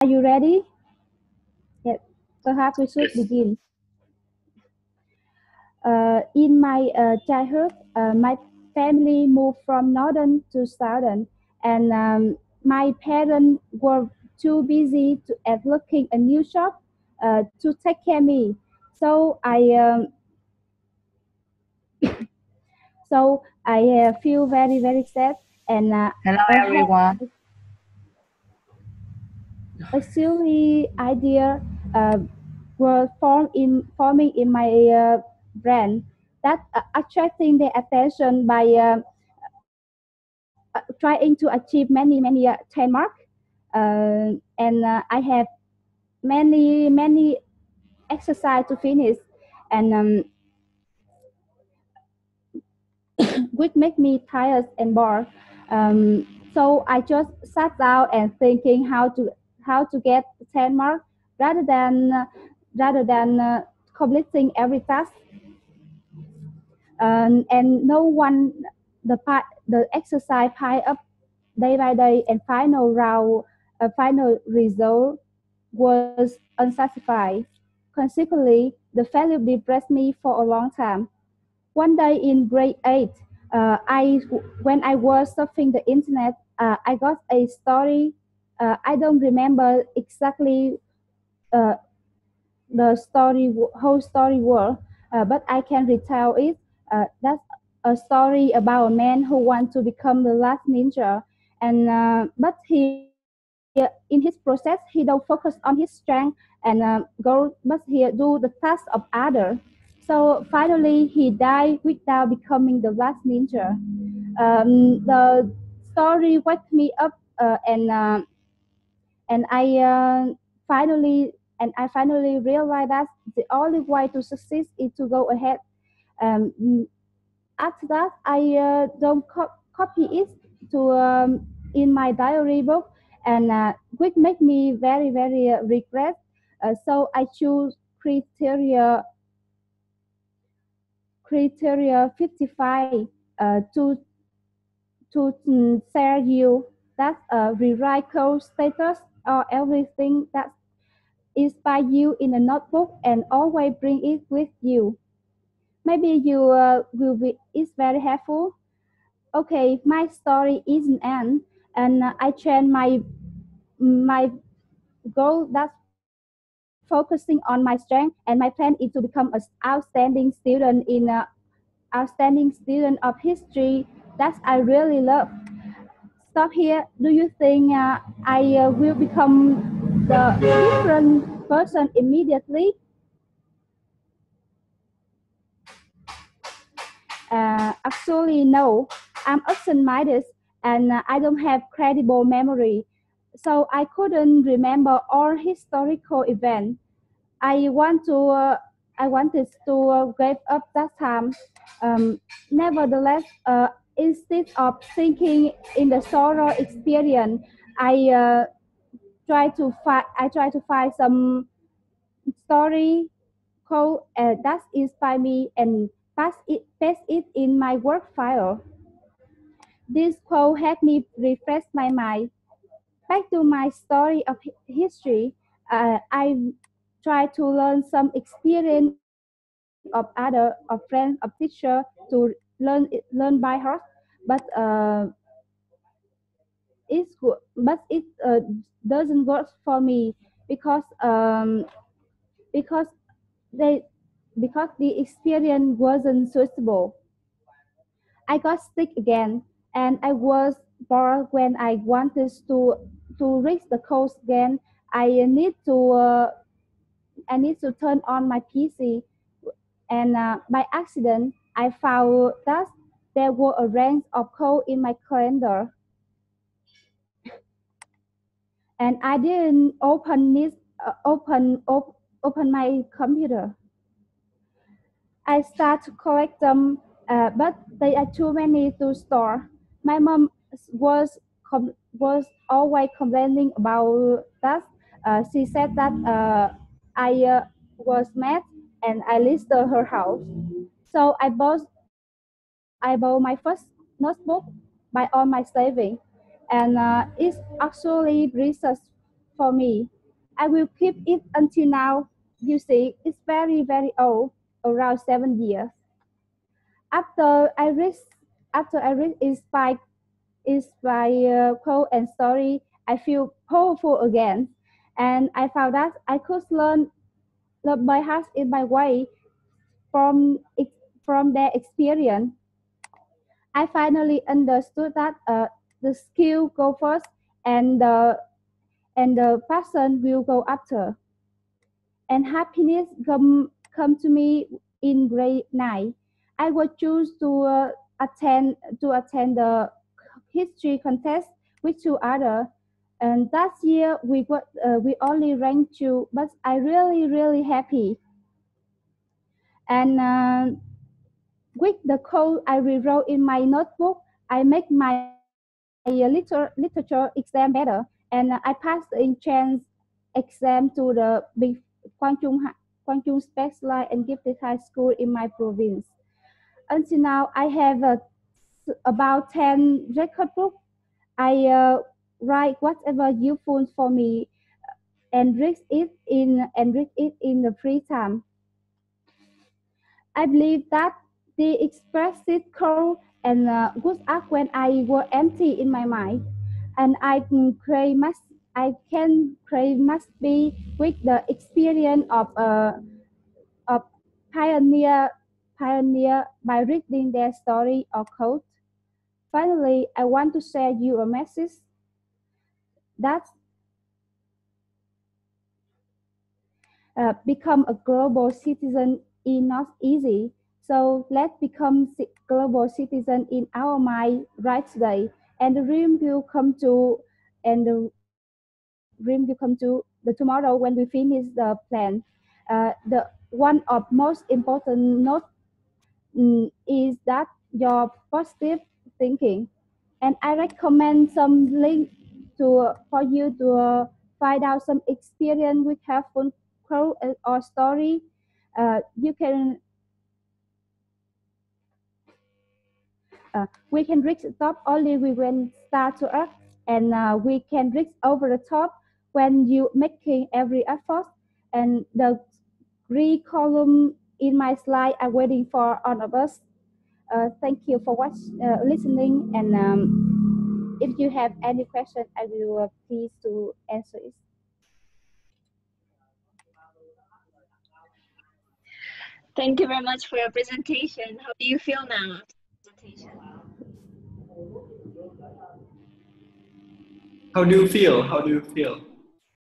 Are you ready? Yes. Perhaps we should begin. In my childhood, my family moved from northern to southern, and my parents were too busy at looking a new shop to take care of me. So I feel very sad, and Hello had everyone. a silly idea uh, were forming in my brain that attracting their attention by trying to achieve many trademark and I have many exercise to finish and which make me tired and bored. So I just sat down and thinking how to get 10 marks rather than uh, rather than completing every task. And no one the exercise pile up day by day, and final result was unsatisfied. Consequently, the failure depressed me for a long time. One day in grade 8, when I was surfing the internet, I got a story. I don't remember exactly uh, the whole story was, but I can retell it. That's a story about a man who wants to become the last ninja, and but in his process he don't focus on his strength and but he do the task of other. So finally he died without becoming the last ninja. The story waked me up and finally I finally realized that the only way to succeed is to go ahead. Um, After that, I don't copy it to in my diary book, and which make me very regret. So I choose criteria 55 to share you that rewrite code status or everything that inspire you in a notebook and always bring it with you. Maybe you will be it's very helpful. Okay, my story isn't end, and I change my goal that's focusing on my strength, and my plan is to become a outstanding student of history that I really love. Stop here. Do you think I will become the different person immediately? Actually, no. I'm absent-minded and I don't have credible memory, so I couldn't remember all historical events. I want to. I wanted to give up that time. Nevertheless, instead of thinking in the sorrow experience, I try to find some story code that inspire me and paste it in my work file. This quote helped me refresh my mind. Back to my story of history, I try to learn some experience of other, of friends, of teacher to learn by heart. But it's good, but it doesn't work for me because because they because the experience wasn't suitable. I got sick again, and I was bored when I wanted to reach the coast again. I need to uh, I need to turn on my PC, and by accident, I found that there were a range of code in my calendar, and I didn't open my computer. I start to collect them, but they are too many to store. My mom was always complaining about that. She said that I was mad and I listed her house. So I bought my first notebook by all my saving, and it's actually research for me. I will keep it until now. You see, it's very, very old, around 7 years. After I read, after I read inspired quote and story, I feel powerful again, and I found that I could learn love by heart in my way from from their experience. I finally understood that the skill go first, and the passion will go after. And happiness come to me in grade 9. I was choose to attend the history contest with two other. And that year we only ranked two, but I really happy. And with the code I rewrote in my notebook, I make my literature exam better, and I passed the entrance exam to the big Quang Trung Specialized and Gifted High School in my province. Until now, I have about 10 record books. I write whatever useful for me and read it in the free time. I believe that the expressive cold and good art when I were empty in my mind, and I can create must be with the experience of pioneer pioneer by reading their story or code. Finally, I want to share you a message that become a global citizen is not easy. So let's become global citizen in our mind right today, and the dream will come to, and the dream will come to the tomorrow when we finish the plan. The one of most important note is that your positive thinking, and I recommend some link to for you to find out some experience with helpful quote or story. You can we can reach the top only when start to up, and we can reach over the top when you making every effort. And the three column in my slide are waiting for all of us. Thank you for listening, and if you have any question, I will please to answer it. Thank you very much for your presentation. How do you feel now after the presentation? How do you feel? How do you feel?